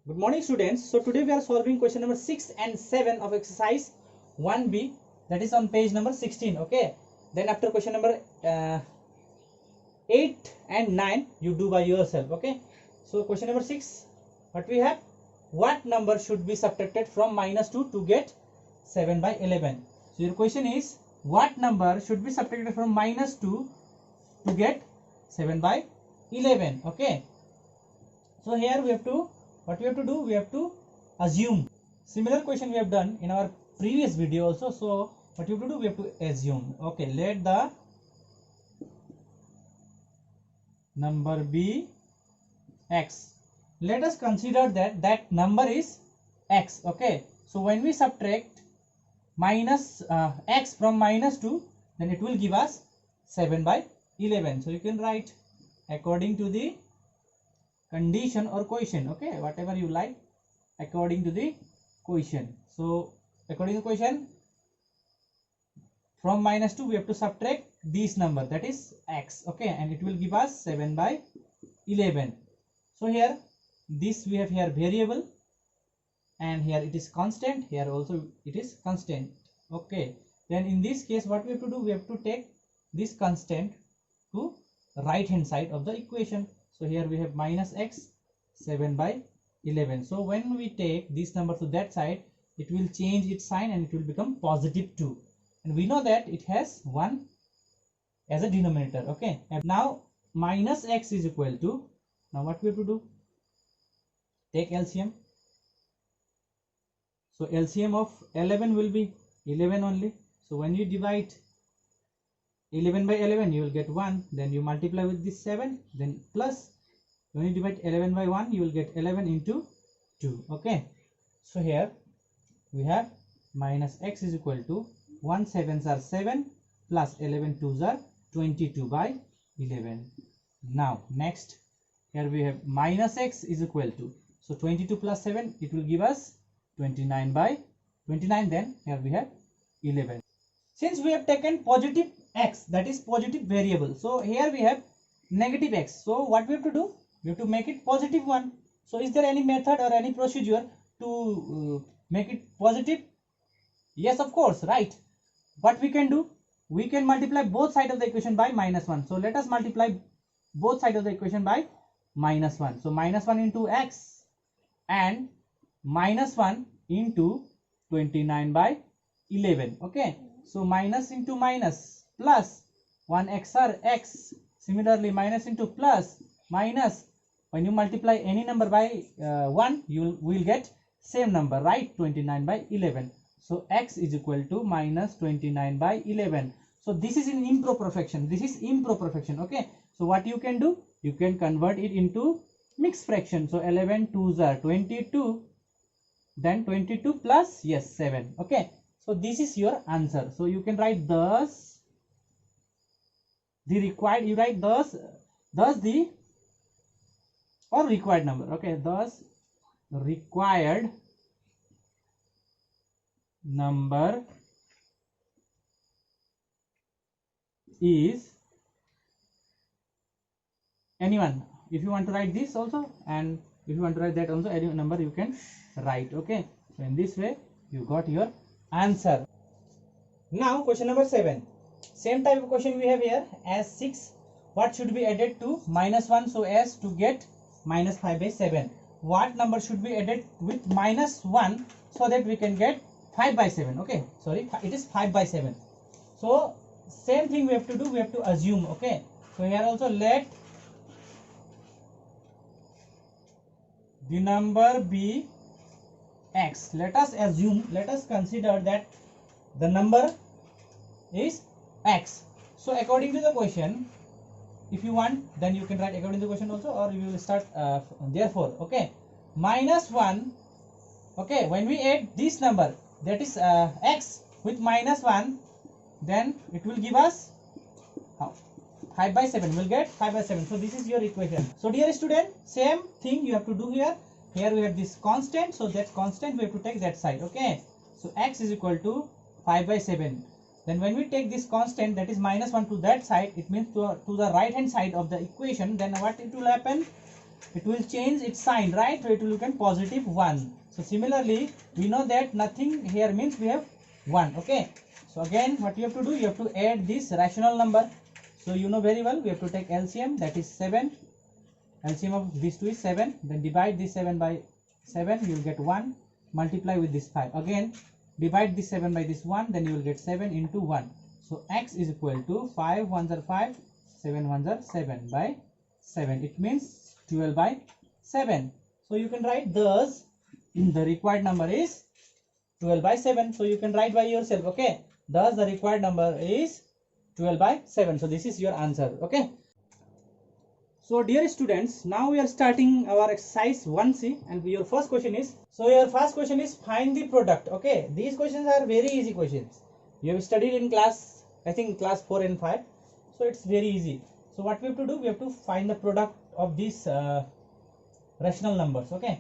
Good morning students. So today we are solving question number 6 and 7 of exercise 1B, that is on page number 16. Okay, then after question number 8 and 9 you do by yourself. Okay, so question number 6, what we have, what number should be subtracted from -2 to get 7 by 11. So your question is, what number should be subtracted from -2 to get 7 by 11. Okay, so here we have to, what we have to do, we have to assume. Similar question we have done in our previous video also. So what you have to do, we have to assume. Okay, let the number be x. Let us consider that that number is x. Okay, so when we subtract minus x from -2, then it will give us 7 by 11. So you can write according to the condition or quotient. Okay, whatever you like, according to the quotient. So according to the quotient, from -2 we have to subtract this number, that is x. Okay, and it will give us 7 by 11. So here this we have here variable, and here it is constant, here also it is constant. Okay, then in this case what we have to do, we have to take this constant to right hand side of the equation. So here we have minus x 7 by 11. So when we take this number to that side, it will change its sign and it will become positive 2. And we know that it has 1 as a denominator. Okay, and now minus x is equal to, now what we have to do, take LCM. So LCM of 11 will be 11 only. So when you divide 11 by 11, you will get 1. Then you multiply with this 7, then plus. When you divide 11 by 1, you will get 11 into 2. Okay, so here we have minus x is equal to 1 7s are 7 plus 11 2s are 22 by 11. Now next, here we have minus x is equal to, so 22 plus 7, it will give us 29 by 29. Then here we have 11. Since we have taken positive x, that is positive variable, so here we have negative x. So what we have to do, we have to make it positive 1. So is there any method or any procedure to make it positive? Yes, of course, right. What we can do, we can multiply both sides of the equation by -1. So let us multiply both sides of the equation by -1. So -1 into x and -1 into 29 by 11. Okay, so minus into minus plus 1 x are x. Similarly, minus into plus minus, when you multiply any number by 1, you will get same number, right? 29 by 11. So x is equal to minus 29 by 11. So this is in improper fraction. This is improper fraction. Okay, so what you can do, you can convert it into mixed fraction. So 11 2s are 22, then 22 plus, yes, 7. Okay, so this is your answer. So you can write thus the required, you write thus the, or required number. Okay, thus required number is anyone. If you want to write this also, and if you want to write that also, any number you can write. Okay, so in this way you got your answer. Now question number 7, same type of question we have here as 6. What should be added to -1 so as to get -5 by 7? What number should be added with -1 so that we can get 5 by 7? Okay, sorry, it is 5 by 7. So same thing we have to do, we have to assume. Okay, so here also let the number be x. Let us assume, let us consider that the number is x. So according to the question, if you want, then you can write according to the question also, or you will start therefore. Okay, -1. Okay, when we add this number, that is x with -1, then it will give us 5 by 7. We'll get 5 by 7. So this is your equation. So dear student, same thing you have to do here. Here we have this constant, so that constant we have to take that side. Okay, so x is equal to 5 by 7. Then when we take this constant, that is -1, to that side, it means to the right hand side of the equation, then what it will happen, it will change its sign, right? So it will become positive 1. So similarly, we know that nothing here means we have 1. Okay. So again, what you have to do, you have to add this rational number. So you know very well, we have to take LCM, that is 7. LCM of these two is 7. Then divide this 7 by 7, you will get 1. Multiply with this 5. Again, divide this 7 by this 1, then you will get 7 into 1. So x is equal to 5 ones are 5, 7 ones are 7 by 7. It means 12 by 7. So you can write thus the required number is 12 by 7. So you can write by yourself. Okay. Thus the required number is 12 by 7. So this is your answer. Okay. So dear students, now we are starting our exercise 1C, and your first question is, find the product. Okay, these questions are very easy questions. You have studied in class, I think class 4 and 5. So it's very easy. So what we have to do, we have to find the product of these rational numbers. Okay,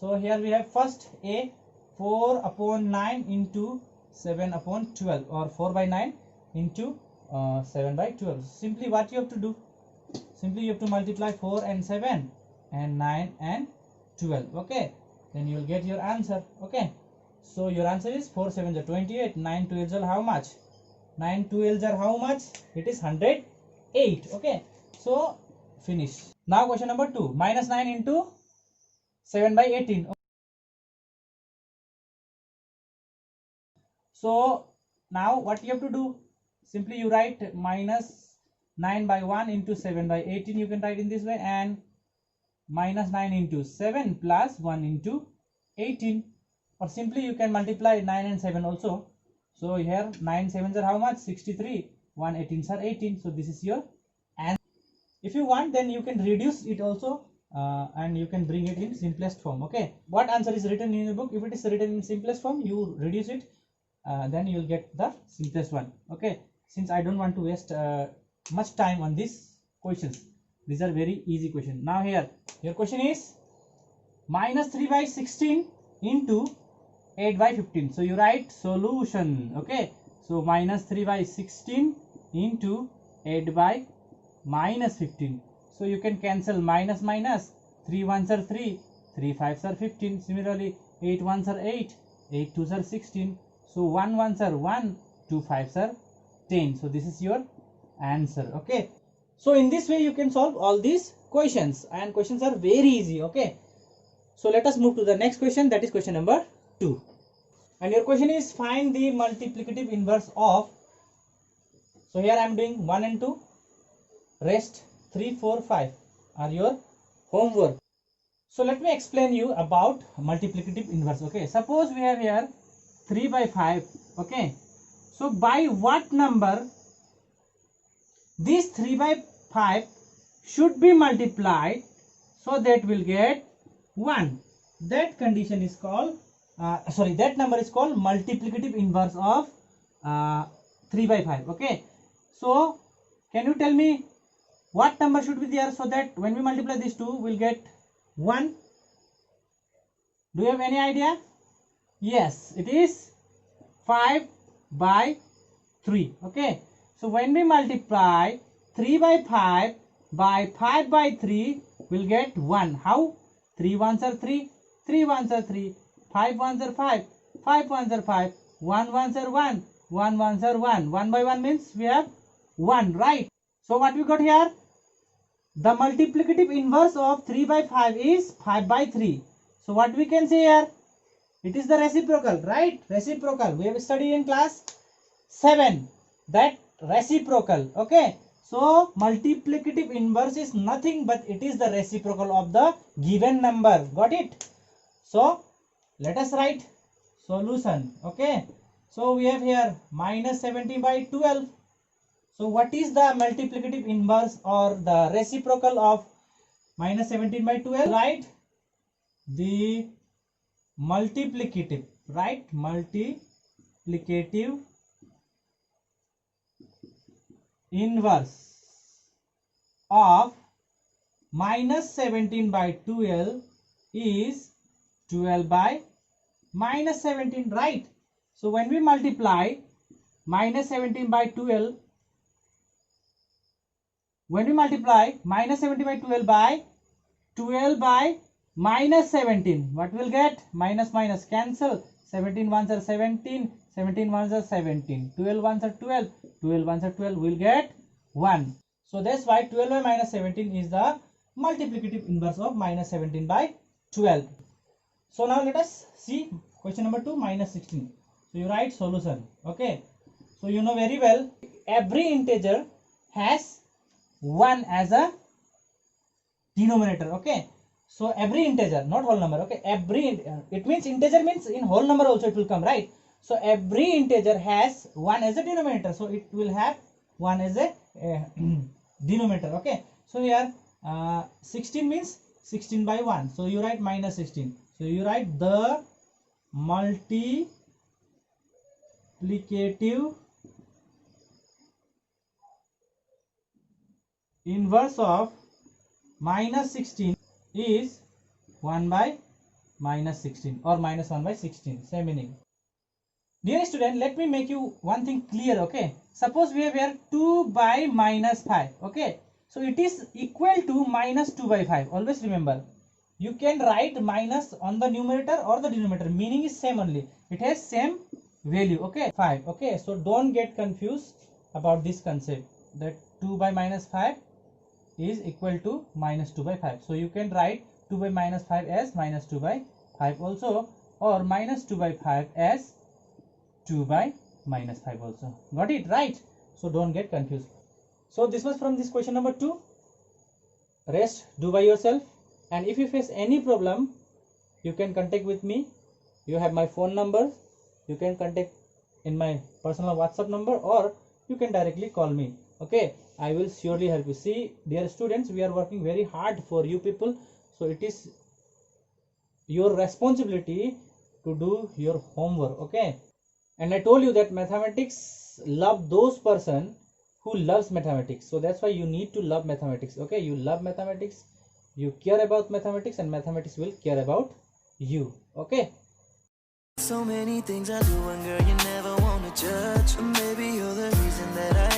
so here we have first A, 4 upon 9 into 7 upon 12, or 4 by 9 into 7 by 12. Simply what you have to do, simply you have to multiply 4 and 7 and 9 and 12. Okay, then you will get your answer. Okay, so your answer is 4 7s are 28, 9 12s are how much? 9 12s are how much? It is 108. Okay, so finish. Now question number 2, minus 9 into 7 by 18. So now what you have to do, simply you write minus 9 by 1 into 7 by 18, you can write in this way, and minus 9 into 7 plus 1 into 18, or simply you can multiply 9 and 7 also. So here 9 7s are how much? 63, 1 18s are 18. So this is your answer. If you want, then you can reduce it also, and you can bring it in simplest form. Okay, what answer is written in the book? If it is written in simplest form, you reduce it, then you will get the simplest one. Okay, since I don't want to waste much time on these questions, these are very easy questions. Now here your question is minus 3 by 16 into 8 by 15. So you write solution. Okay, so minus 3 by 16 into 8 by minus 15. So you can cancel minus minus, 3 ones are 3, 3 5s are 15. Similarly 8 ones are 8, 8 2s are 16. So 1 ones are 1, 2 5s are 10. So this is your answer. Okay, so in this way you can solve all these questions, and questions are very easy. Okay, so let us move to the next question, that is question number 2. And your question is find the multiplicative inverse of, so here I am doing 1 and 2, rest 3 4 5 are your homework. So let me explain you about multiplicative inverse. Okay, suppose we have here 3 by 5. Okay, so by what number this 3 by 5 should be multiplied so that will get 1? That condition is called that number is called multiplicative inverse of 3 by 5. Okay, so can you tell me what number should be there so that when we multiply these two we'll get 1? Do you have any idea? Yes, it is 5 by 3. Okay, so when we multiply 3 by 5 by 5 by 3, we'll get 1. How? 3 ones are 3, 3 ones are 3, 5 ones are 5, 5 ones are 5, 1 ones are 1, 1 ones are 1. 1 by 1 means we have 1, right? So what we got here? The multiplicative inverse of 3 by 5 is 5 by 3. So what we can say here? It is the reciprocal, right? Reciprocal. We have studied in class 7 that reciprocal. Okay, so multiplicative inverse is nothing but it is the reciprocal of the given number. Got it? So let us write solution. Okay, so we have here minus 17 by 12. So what is the multiplicative inverse or the reciprocal of minus 17 by 12? Right, the multiplicative, right? Multiplicative inverse of minus 17 by 12 is 12 by minus 17, right? So when we multiply minus 17 by 12, when we multiply minus 17 by 12 by 12 by minus 17. What will get? Minus minus cancel. 17 ones are 17. 17 ones are 17. 12 ones are 12. 12 ones are 12. We'll get 1. So that's why 12 by minus 17 is the multiplicative inverse of minus 17 by 12. So now let us see question number 2, minus 16. So you write solution. Okay. So you know very well, every integer has 1 as a denominator. Okay. So every integer, not whole number. Okay. It means integer means in whole number also it will come, right? So every integer has 1 as a denominator. So it will have 1 as a denominator. Okay. So here 16 means 16 by 1. So you write minus 16. So you write the multiplicative inverse of minus 16 is 1 by minus 16 or minus 1 by 16. Same meaning. Dear student, let me make you one thing clear. Okay. Suppose we have here 2 by minus 5. Okay. So it is equal to minus 2 by 5. Always remember. You can write minus on the numerator or the denominator. Meaning is same only. It has same value. Okay. 5. Okay. So don't get confused about this concept. That 2 by minus 5 is equal to minus 2 by 5. So you can write 2 by minus 5 as minus 2 by 5 also, or minus 2 by 5 as 2 by minus 5 also. Got it? Right? So don't get confused. So this was from this question number 2. Rest do by yourself, and if you face any problem you can contact with me. You have my phone number. You can contact in my personal WhatsApp number, or you can directly call me. Okay, I will surely help you. See, dear students, we are working very hard for you people, so it is your responsibility to do your homework. Okay, and I told you that mathematics love those person who loves mathematics. So that's why you need to love mathematics. Okay, you love mathematics, you care about mathematics, and mathematics will care about you. Okay. So many things I do, and girl, you never wanna judge. Maybe you're the reason that I